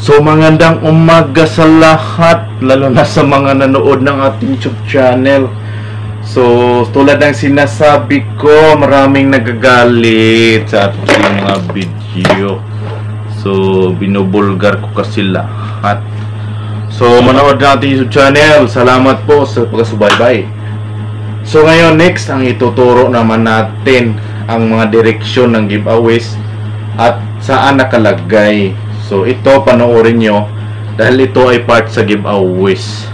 So magandang umaga sa lahat, lalo na sa mga nanood ng ating YouTube channel. So tulad ng sinasabi ko, maraming nagagalit sa ating mga video. So binubulgar ko kasi lahat. So manood na ating YouTube channel. Salamat po sa pagkasubaybay. So ngayon next, ang ituturo naman natin ang mga direksyon ng giveaways at saan nakalagay. So ito panoorin nyo dahil ito ay part sa giveaways.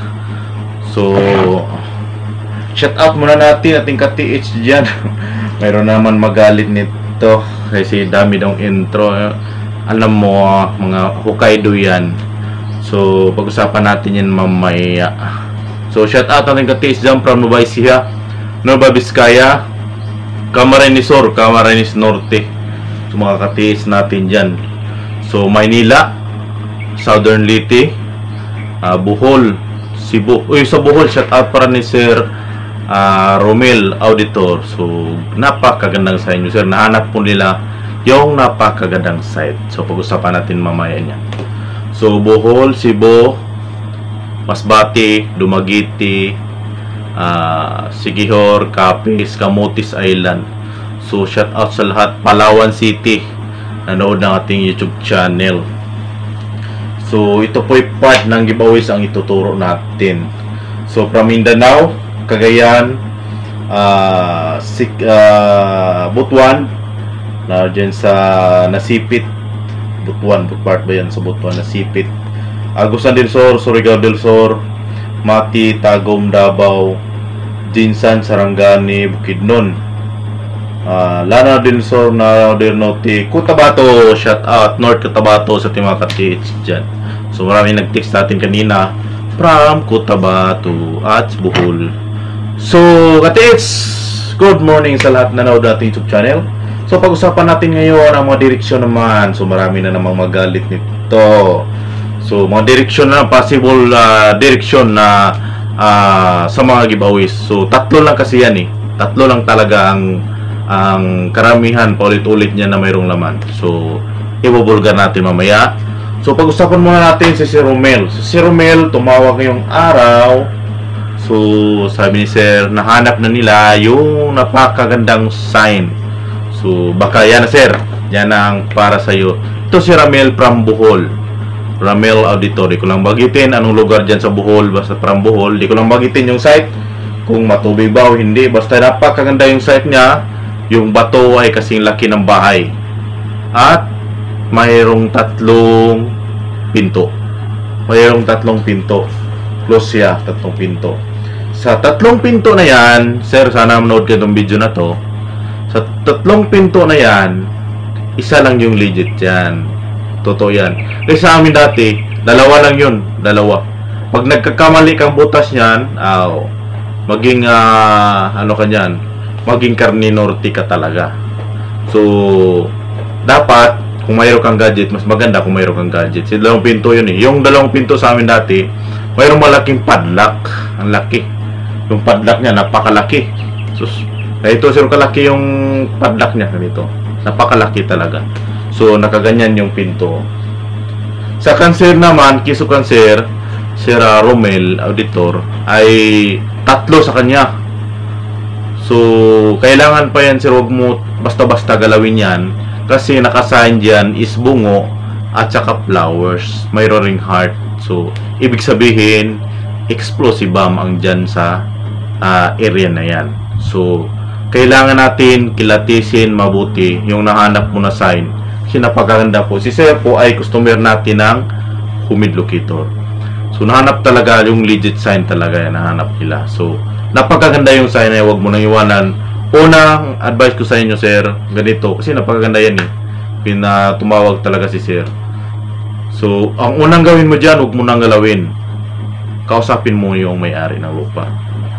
So shout out muna natin ating ka-TH dyan. Mayroon naman magalit nito kasi dami daw intro. Alam mo, mga Hokkaido yan. So pag-usapan natin yan mamaya. So shout out ating ka-TH dyan from Nubaisia, Nueva Vizcaya, Camarines Sur, Camarines Norte. So mga ka-TH natin dyan. So Maynila, Southern Leyte, Bohol, Cebu. Uy, sa Bohol, shout out para ni Sir Romel Auditor. So napakagandang sa inyo, sir. Nahanap po nila yung napakagandang site. So pag-usapan natin mamaya niya. So Bohol, Cebu, Masbate, Dumaguete, Siquijor, Capiz, Camotes Island. So shout out sa lahat. Palawan City, nanood ng ating YouTube channel. So ito po ay part ng giveaways ang ituturo natin. So from Mindanao, Cagayan, Butuan, na dyan sa Nasipit, Butuan, part ba yan sa Butuan, Nasipit, Agusan del Sur, Surigao del Sur, Mati, Tagum, Davao, Jinsan, Sarangani, Bukidnon, Lana del Sur, na del Norte, Cotabato, shout out North Cotabato sa ating mga ka-TH dyan. So maraming nag-text natin kanina from Cotabato at Bohol. So ka-TH, good morning sa lahat na nanood natin YouTube channel. So pag-usapan natin ngayon ang mga direksyon naman. So marami na namang magalit nito. So mga direksyon na, possible direksyon na sa mga giveaways. So tatlo lang kasi yan eh. Tatlo lang talaga ang karamihan, paulit-ulit niya na mayroong laman. So ibubulgar natin mamaya. So pag-usapan muna natin si Sir Romel. So si Romel tumawag ngayong araw. So sabi ni Sir, nahanap na nila yung napakagandang sign. So baka yan na, Sir, yan ang para sa iyo. Ito si Ramel from Bohol, Ramel Auditor. Di ko lang bagitin anong lugar dyan sa Bohol. Basta from Bohol. Di ko lang bagitin yung site, kung matubig ba o hindi. Basta napakaganda yung site niya. Yung bato ay kasing laki ng bahay. At mayroong tatlong pinto. Mayroong tatlong pinto. Close siya, tatlong pinto. Sa tatlong pinto na yan, Sir, sana manood ka itong video na to. Sa tatlong pinto na yan, isa lang yung legit yan. Totoo yan. Kasi sa amin dati, dalawa lang yun. Dalawa. Pag nagkakamali kang butas yan, maging ano ka yan, maging karne norte ka talaga. So dapat kung mayroon kang gadget, mas maganda kung mayroon kang gadget. Si dalawang pinto yun eh. Yung dalawang pinto sa amin dati, mayroong malaking padlock. Ang laki. Yung padlock niya napakalaki. So ito, sir, kalaki yung padlock niya ganito. Napakalaki talaga. So nakaganyan yung pinto. Sa cancer naman, kiso cancer, Sir Romel Auditor, ay tatlo sa kanya. So kailangan pa yan, sir, wag mo basta-basta galawin yan. Kasi nakasign dyan is bungo at saka flowers. Mayroon ring heart. So ibig sabihin, explosive bomb ang dyan sa area na yan. So kailangan natin kilatisin mabuti yung nahanap mo na sign. Kasi napakaganda po. Si Sir po ay customer natin ng humid locator. So nahanap talaga yung legit sign talaga yan, nahanap nila. So napakaganda yung sign na huwag mo nang iwanan. Unang advice ko sa inyo, Sir, ganito. Kasi napakaganda yan eh. Tumawag talaga si Sir. So ang unang gawin mo dyan, huwag mo nang galawin. Kausapin mo yung may-ari ng lupa.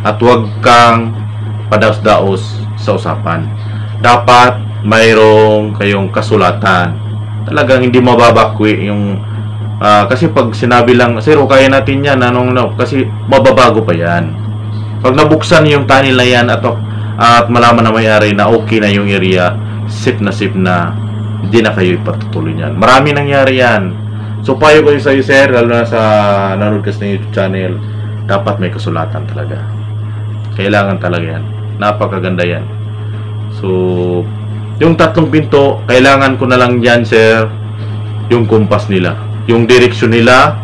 At huwag kang padaos-daos sa usapan. Dapat mayroong kayong kasulatan. Talagang hindi mababakwi yung kasi pag sinabi lang, Sir, kaya natin yan, kasi mababago pa yan. Pag nabuksan yung tunnel na yan at malaman na may-ari na okay na yung area, safe na hindi na kayo ipatutuloy yan. Marami nangyari yan. So payo ko sa iyo, sir, lalo na sa nanonood kasi ng YouTube channel, dapat may kasulatan talaga. Kailangan talaga yan. Napakaganda yan. So, yung tatlong pinto, kailangan ko na lang yan, sir, yung kumpas nila. Yung direksyon nila,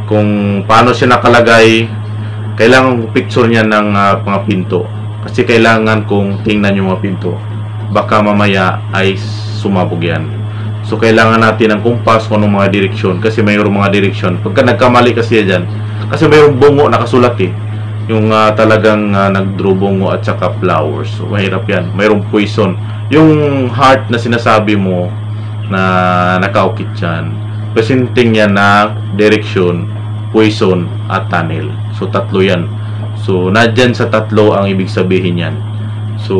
kung paano siya nakalagay, kailangan picture niya ng mga pinto. Kasi kailangan kong tingnan yung mga pinto. Baka mamaya ay sumabog yan. So, kailangan natin ng kumpas kung anong mga direksyon. Kasi mayroong mga direksyon. Pagka nagkamali kasi yan, kasi mayroong bungo nakasulat eh. Yung talagang nag-draw bungo at saka flowers. So, mahirap yan. Mayroong poison. Yung heart na sinasabi mo na nakaukit yan, presenting yan na direksyon, poison, at tunnel. So, tatlo yan. So, nadyan sa tatlo ang ibig sabihin yan. So,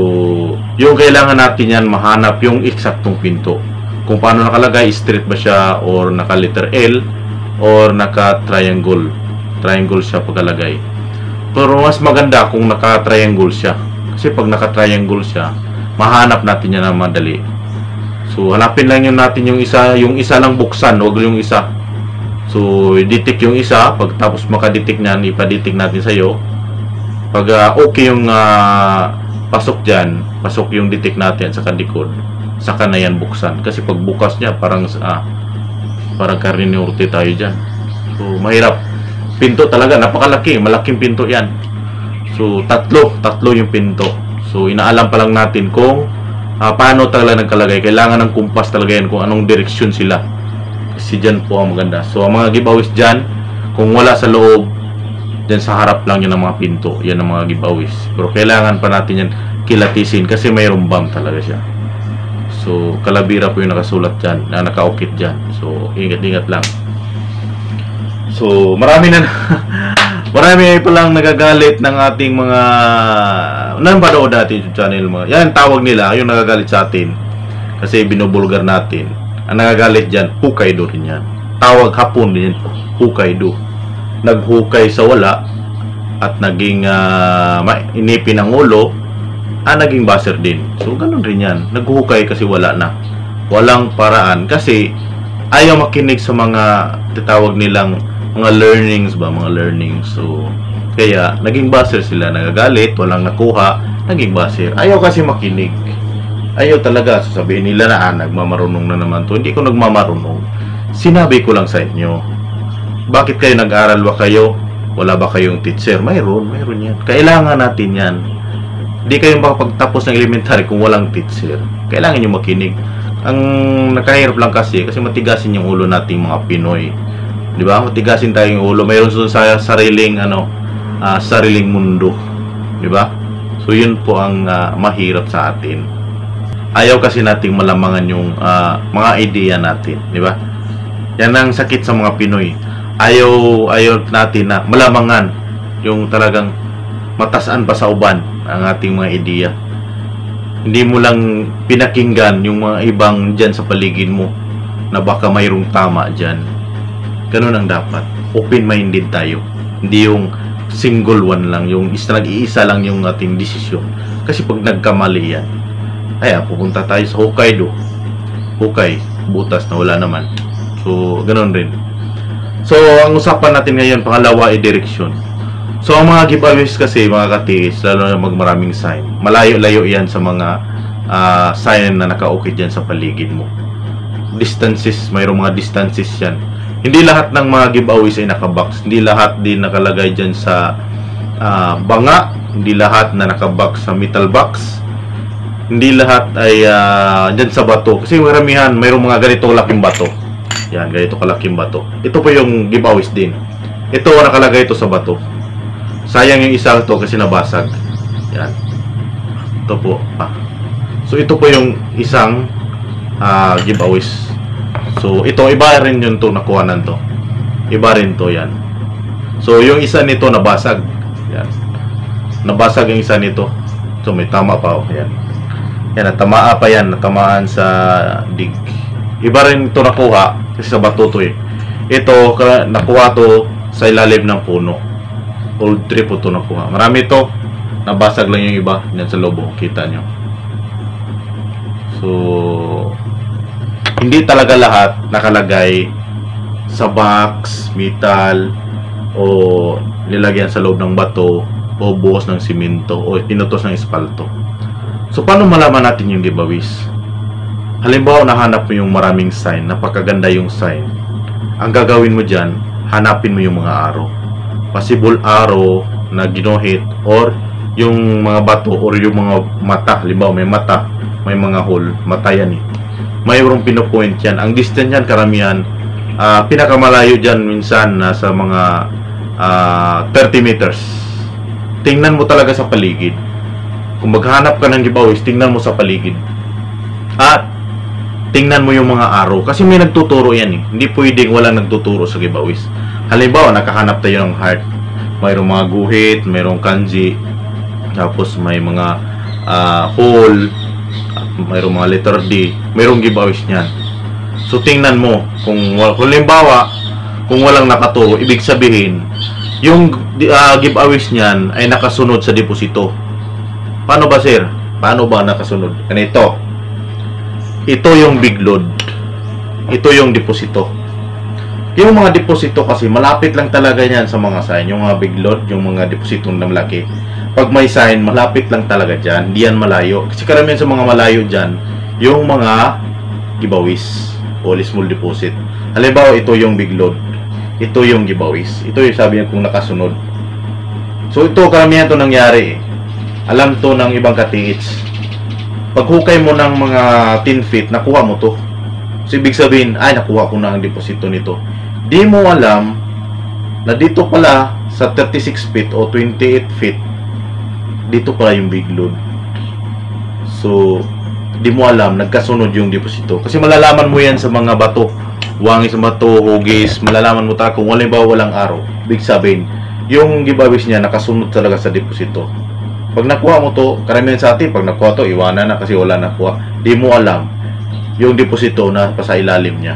yung kailangan natin yan, mahanap yung eksaktong pinto. Kung paano nakalagay, straight ba siya, or naka-letter L, or naka-triangle. Triangle siya pagkalagay. Pero mas maganda kung naka-triangle siya. Kasi pag naka-triangle siya, mahanap natin yan na madali. So, hanapin lang yun natin yung isa lang buksan, huwag yung isa. So, i-detect yung isa, pagtapos makadetect niyan, ipa-detect natin sa'yo. Pag okay yung pasok dyan, pasok yung detect natin sa likod, saka na yan buksan. Kasi pag bukas niya, parang kariniorte tayo dyan. So, mahirap. Pinto talaga, napakalaki, malaking pinto yan. So, tatlo yung pinto. So, inaalam pa lang natin kung paano talaga nagkalagay. Kailangan ng kumpas talaga yan kung anong direksyon sila. Kasi dyan po ang maganda. So, ang mga giveaways dyan, kung wala sa loob, dyan sa harap lang yun ang mga pinto. Yan ang mga giveaways. Pero kailangan pa natin yan kilatisin kasi mayroong bomb talaga siya. So, Kalabira po yung nakasulat dyan, na nakaukit dyan. So, ingat-ingat lang. So, marami pa lang nagagalit ng ating mga napanood natin yung channel mga. Yan tawag nila, yung nagagalit sa atin. Kasi binubulgar natin. Ang nagagalit dyan, Hokkaido rin yan. Tawag hapon din yan, Hokkaido. Naghukay sa wala at naging inipin ang ulo, naging baser din. So, ganun rin yan. Naghukay kasi wala na. Walang paraan. Kasi, ayaw makinig sa mga titawag nilang mga learnings ba? Mga learnings. So, kaya, naging baser sila. Nagagalit, walang nakuha, naging baser. Ayaw kasi makinig. Ayaw talaga. Sasabihin nila na, nagmamarunong na naman to. Hindi ko nagmamarunong. Sinabi ko lang sa inyo. Bakit kayo nag-aral ba kayo? Wala ba kayong teacher? Mayroon yan. Kailangan natin yan. Hindi kayo makapagtapos ng elementary kung walang teacher. Kailangan nyo makinig. Ang nakahirap lang kasi matigasin yung ulo nating mga Pinoy. Di ba? Matigasin tayong ulo. Mayroon sa sariling sariling mundo. Di ba? So yun po ang mahirap sa atin. Ayaw kasi nating malamangan yung mga idea natin, di ba? Yan ang sakit sa mga Pinoy. Ayaw natin na malamangan yung talagang matasaan pa sa uban ang ating mga ideya. Hindi mo lang pinakinggan yung mga ibang dyan sa paligid mo na baka mayroong tama dyan. Ganun ang dapat. Open-minded tayo. Hindi yung single one lang, yung nag-iisa lang yung ating desisyon. Kasi pag nagkamali yan, pupunta tayo sa Hokkaido. Butas na wala naman. So, ganun rin. So, ang usapan natin ngayon, pangalawa ay direksyon. So, ang mga giveaways kasi, mga katiis, lalo na magmaraming sign, malayo-layo yan sa mga sign na nakaukit dyan sa paligid mo. Distances, mayroong mga distances yan. Hindi lahat ng mga giveaways ay nakabox. Hindi lahat din nakalagay dyan sa banga. Hindi lahat na nakabox sa metal box. Hindi lahat ay dyan sa bato. Kasi maramihan, mayroong mga ganito laking bato. Yan, ganito kalaking bato. Ito po yung giveaways din. Ito, nakalagay ito sa bato. Sayang yung isa ito kasi nabasag. Yan. Ito po. So, ito po yung isang giveaways. So, ito, iba rin yung to nakuhanan to. Iba rin to, yan. So, yung isa nito nabasag. Yan. Nabasag yung isa nito. So, may tama pa. Yan. Yan, natamaa pa yan. Natamaan sa dig. Iba rin ito nakuha kasi sa bato to eh. Ito, nakuha to sa ilalim ng puno. Old tree po ito nakuha. Marami ito. Nabasag lang yung iba. Yan sa lobo. Kita nyo. So, hindi talaga lahat nakalagay sa box, metal, o nilagyan sa loob ng bato, o buhos ng simento, o pinutos ng espalto. So, paano malaman natin yung giveaways? Halimbawa, nahanap mo yung maraming sign, napakaganda yung sign. Ang gagawin mo dyan, hanapin mo yung mga arrow. Possible arrow na ginuhit, or yung mga bato, or yung mga mata. Halimbawa, may mata, may mga hole, mata yan eh. Mayroong pinopoint yan. Ang distance yan, karamihan, pinakamalayo dyan minsan nasa mga 30 meters. Tingnan mo talaga sa paligid. Kung maghanap ka ng giveaways, tingnan mo sa paligid. At tingnan mo yung mga arrow. Kasi may nagtuturo yan eh. Hindi pwedeng walang nagtuturo sa giveaways. Halimbawa, nakahanap tayo ng heart. Mayroong mga guhit, mayroong kanji. Tapos may mga hole. Mayroong mga letter D. Mayroong giveaways niyan. So tingnan mo. Kung halimbawa, kung walang nakaturo, ibig sabihin, yung giveaways niyan ay nakasunod sa deposito. Paano ba, sir? Paano ba nakasunod? Ganito. Ito yung big load. Ito yung deposito. Yung mga deposito kasi malapit lang talaga yan sa mga sign. Yung mga big load, yung mga deposito na malaki. Pag may sign, malapit lang talaga dyan. Hindi yan malayo. Kasi karamihan sa mga malayo dyan, yung mga giveaways o small deposit. Halimbawa, ito yung big load. Ito yung giveaways. Ito yung sabi niya kung nakasunod. So ito, karamihan to nangyari eh. Alam to ng ibang ka-TH. Pag hukay mo ng mga 10 feet, nakuha mo to. So ibig sabihin, ay nakuha ko na ang deposito nito. Di mo alam na dito pala sa 36 feet o 28 feet, dito pala yung big load. So di mo alam, nagkasunod yung deposito. Kasi malalaman mo yan sa mga bato. Wangis sa bato, hugis, malalaman mo talaga kung walang araw. Ibig sabihin, yung giveaways niya nakasunod talaga sa deposito. Pag nakuha mo to, karamihan sa atin, pag nakuha to, iwanan na kasi wala nakuha. Di mo alam yung deposito na pa sa ilalim niya.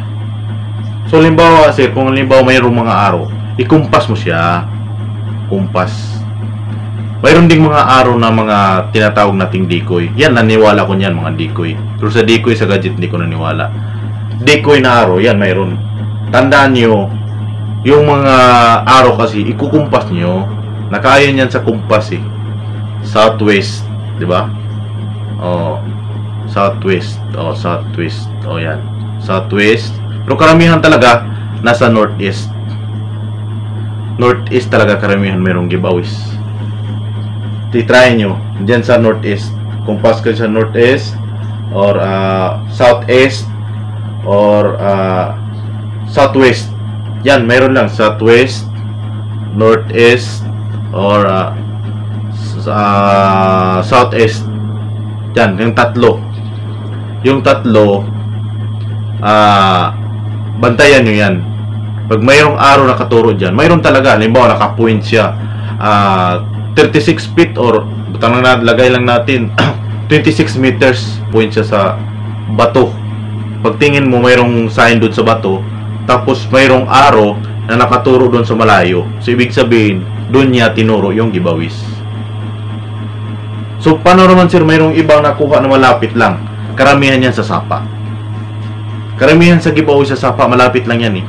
So, halimbawa, sir, kung halimbawa mayroong mga araw, ikumpas mo siya. Kumpas. Mayroon ding mga araw na mga tinatawag nating decoy. Yan, naniwala ko niyan, mga decoy. Pero sa decoy, sa gadget, hindi ko naniwala. Decoy na araw, yan, mayroon. Tandaan nyo, yung mga araw kasi, ikukumpas nyo. Nakaya niyan sa kumpas eh. Southwest, di ba? Oh, southwest. Oh, southwest. Oh, yan. Southwest. Pero karamihan talaga nasa northeast. Northeast talaga karamihan mayroong giveaways. Titry nyo diyan sa northeast. Kumpas kayo sa northeast or southeast or southwest. Yan, mayroon lang southwest, northeast or southeast. Yan, yung tatlo. Yung tatlo, bantayan nyo yan. Pag mayroong araw na katuro dyan, mayroon talaga. Halimbawa, nakapoint siya. 36 feet or lagay lang natin 26 meters point siya sa bato. Pagtingin mo, mayroong sign doon sa bato. Tapos, mayroong araw na nakaturo doon sa malayo. So, ibig sabihin, doon niya tinuro yung giveaways. So, paano naman sir, mayroong ibang nakuha na malapit lang? Karamihan yan sa sapa. Karamihan sa giveaway sa sapa, malapit lang yan eh.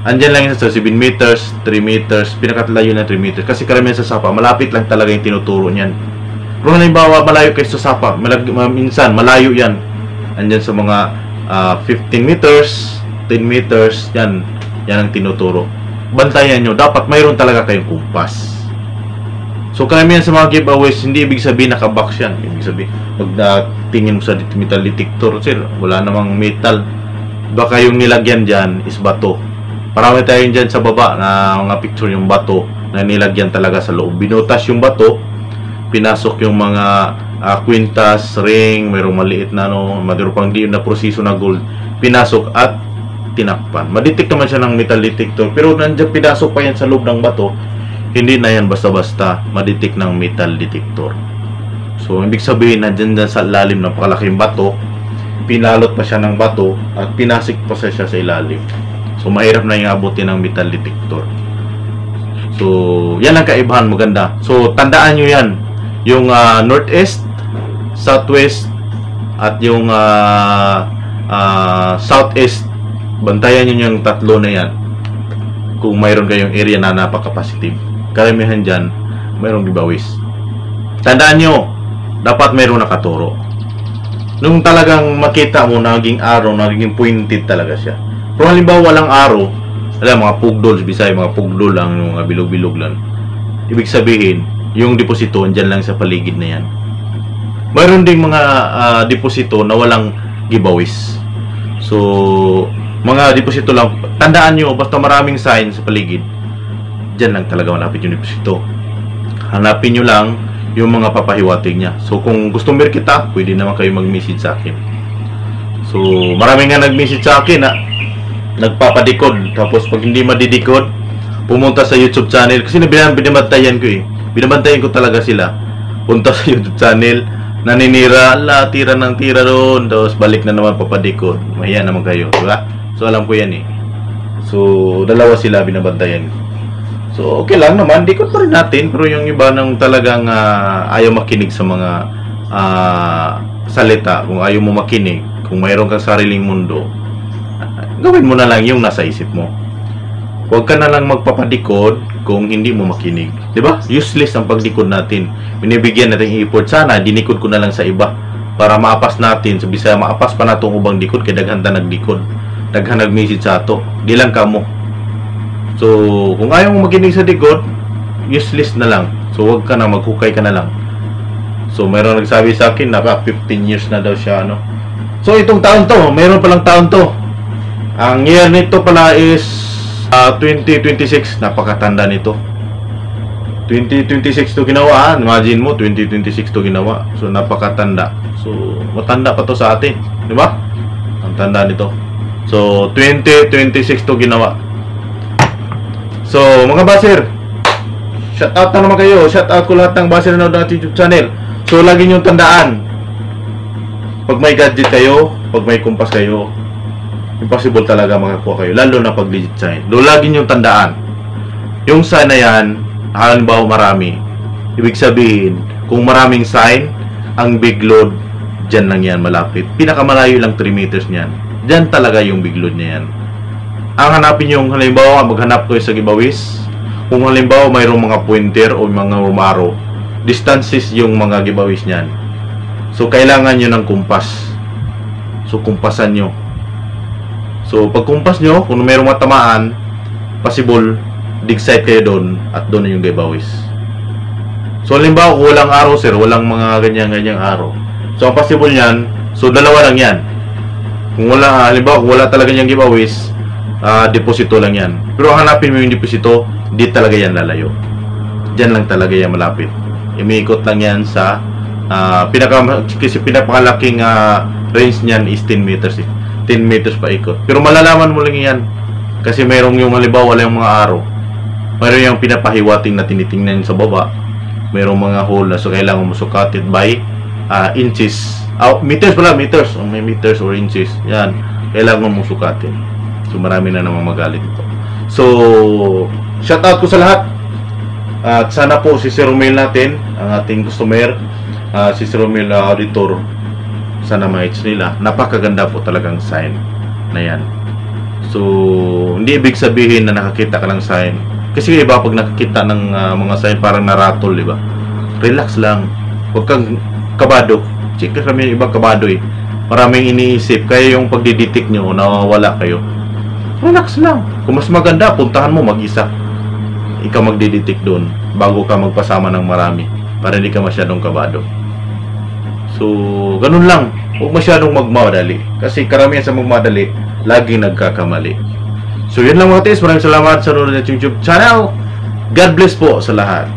Andyan lang yan sa 7 meters, 3 meters, pinakatlayo na 3 meters. Kasi karamihan sa sapa, malapit lang talaga yung tinuturo niyan. Pero halimbawa, malayo kayo sa sapa, minsan, malayo yan. Andyan sa mga 15 meters, 10 meters, yan ang tinuturo. Bantayan nyo, dapat mayroon talaga kayong kumpas. So, karamihan sa mga giveaways, hindi ibig sabihin nakabox yan. Ibig sabihin, pag tingin mo sa metal detector, sir, wala namang metal. Baka yung nilagyan dyan is bato. Parami tayo dyan sa baba na mga picture yung bato na nilagyan talaga sa loob. Binutas yung bato, pinasok yung mga kwintas, ring, mayroong maliit na mayroong pang di na proseso na gold. Pinasok at tinakpan. Madetect naman siya ng metal detector, pero nandiyan pinasok pa yan sa loob ng bato. Hindi na yan basta-basta madetect ng metal detector. So, ibig sabihin, nandiyan sa ilalim ng pakalaking bato, pinalot pa siya ng bato, at pinasik pa siya sa ilalim. So, mahirap na yung abutin ng metal detector. So, yan ang kaibahan, maganda. So, tandaan nyo yan. Yung northeast, southwest, at yung southeast, bantayan nyo yung tatlo na yan. kung mayroon kayong area na napaka-positive. Karamihan dyan, mayroong giveaways. Tandaan nyo, dapat mayroong nakaturo. Nung talagang makita mo, naging araw, naging pointed talaga siya. Pero halimbawa walang araw, alam, mga pugdol, Bisaya, mga pugdol lang, yung mga bilog-bilog lang. Ibig sabihin, yung deposito, dyan lang sa paligid na yan. Mayroon ding mga deposito na walang giveaways. So, mga deposito lang, tandaan nyo, basta maraming sign sa paligid, dyan lang talaga malapit yung deposito. Hanapin nyo lang yung mga papahiwatig niya. So, kung gusto mo kita, pwede naman kayo mag-message sa akin. So, marami nga nag-message sa akin na nagpapadikod. Tapos, pag hindi madidikod, pumunta sa YouTube channel. Kasi binabantayan ko eh. Binabantayan ko talaga sila. Punta sa YouTube channel, naninira, tira ng tira doon. Tapos, balik na naman papadikod. Mahiya naman kayo, diba? So, alam ko yan eh. So, dalawa sila binabantayan ko. So, okay lang naman. Dikot pa rin natin. Pero yung iba nang talagang ayaw makinig sa mga salita. Kung ayaw mo makinig, kung mayroon kang sariling mundo, gawin mo na lang yung nasa isip mo. Huwag ka na lang magpapadikod kung hindi mo makinig. Diba? Useless ang pagdikod natin. Binibigyan natin yung effort. Sana, dinikod ko na lang sa iba. Para maapas natin. Sa Bisaya, maapas pa na itong ubang dikod. Kaya daghanta nagdikod. Daghang nag-message sa ato. Di lang kamo. So, kung ayaw mo makinig sa dikod, useless na lang. So, huwag ka na, maghukay ka na lang. So, mayroon nagsabi sa akin, 15 years na daw siya, ano. So, itong taon to, mayroon palang taon to. Ang year nito pala is 2026. Napakatanda nito. 2026 to ginawa. Imagine mo, 2026 to ginawa. So, napakatanda. So, matanda pa to sa atin. Diba? Ang tanda nito. So, 2026 to ginawa. So, mga baser, shout out na naman kayo. Shout out ko lahat ng baser na nanonood ng YouTube channel. So, lagi nyo tandaan, pag may gadget kayo, pag may kumpas kayo, impossible talaga makakuha kayo. Lalo na pag digit sign. So, lagi nyo tandaan, yung sign na yan, halimbawa marami. Ibig sabihin, kung maraming sign, ang big load, dyan lang yan malapit. Pinakamalayo lang 3 meters niyan. Dyan talaga yung big load niya yan. Ang hanapin yung halimbawa, maghanap kayo sa giveaways. Kung halimbawa mayroong mga pointer o mga rumaro, distances yung mga giveaways niyan. So, kailangan nyo ng kumpas. So, kumpasan nyo. So, pag kumpas nyo, kung mayroong matamaan, possible, dig site kayo doon at doon yung giveaways. So, halimbawa, walang araw, sir. Walang mga ganyan-ganyang araw. So, ang possible niyan, so, dalawa lang yan. Kung wala, halimbawa, kung wala talaga niyang giveaways, deposito lang yan. Pero hanapin mo yung deposito, di talaga yan lalayo. Diyan lang talaga yan malapit. Imiikot lang yan sa kasi pinakalaking range niyan is 10 meters. 10 meters pa ikot. Pero malalaman mo lang yan. Kasi mayroong yung halimbawa, wala yung mga araw. Mayroong yung pinapahiwating na tinitingnan sa baba. Mayroong mga hole na so kailangan mo sukatin by inches. Meters pala, meters. May meters or inches. Yan. Kailangan mo sukatin. So, marami na namang magalit ito. So, shout out ko sa lahat. At sana po si Sir Romel natin, ang ating customer, si Sir Romel auditor, sana ma-hits nila. Napakaganda po talagang sign na yan. So, hindi ibig sabihin na nakakita ka ng sign. Kasi iba pag nakakita ng mga sign parang naratol, di ba? Relax lang. Huwag kang kabado. Check kami yung ibang kabado eh. Maraming iniisip. Kaya yung pagdidetect nyo, nawawala kayo. Relax lang. Kung mas maganda, puntahan mo mag-isa. Ikaw magdidetect doon bago ka magpasama ng marami para hindi ka masyadong kabado. So, ganun lang. Huwag masyadong magmadali. Kasi karamihan sa magmadali, laging nagkakamali. So, yun lang mga tis. Maraming salamat sa nanonood ng YouTube channel. God bless po sa lahat.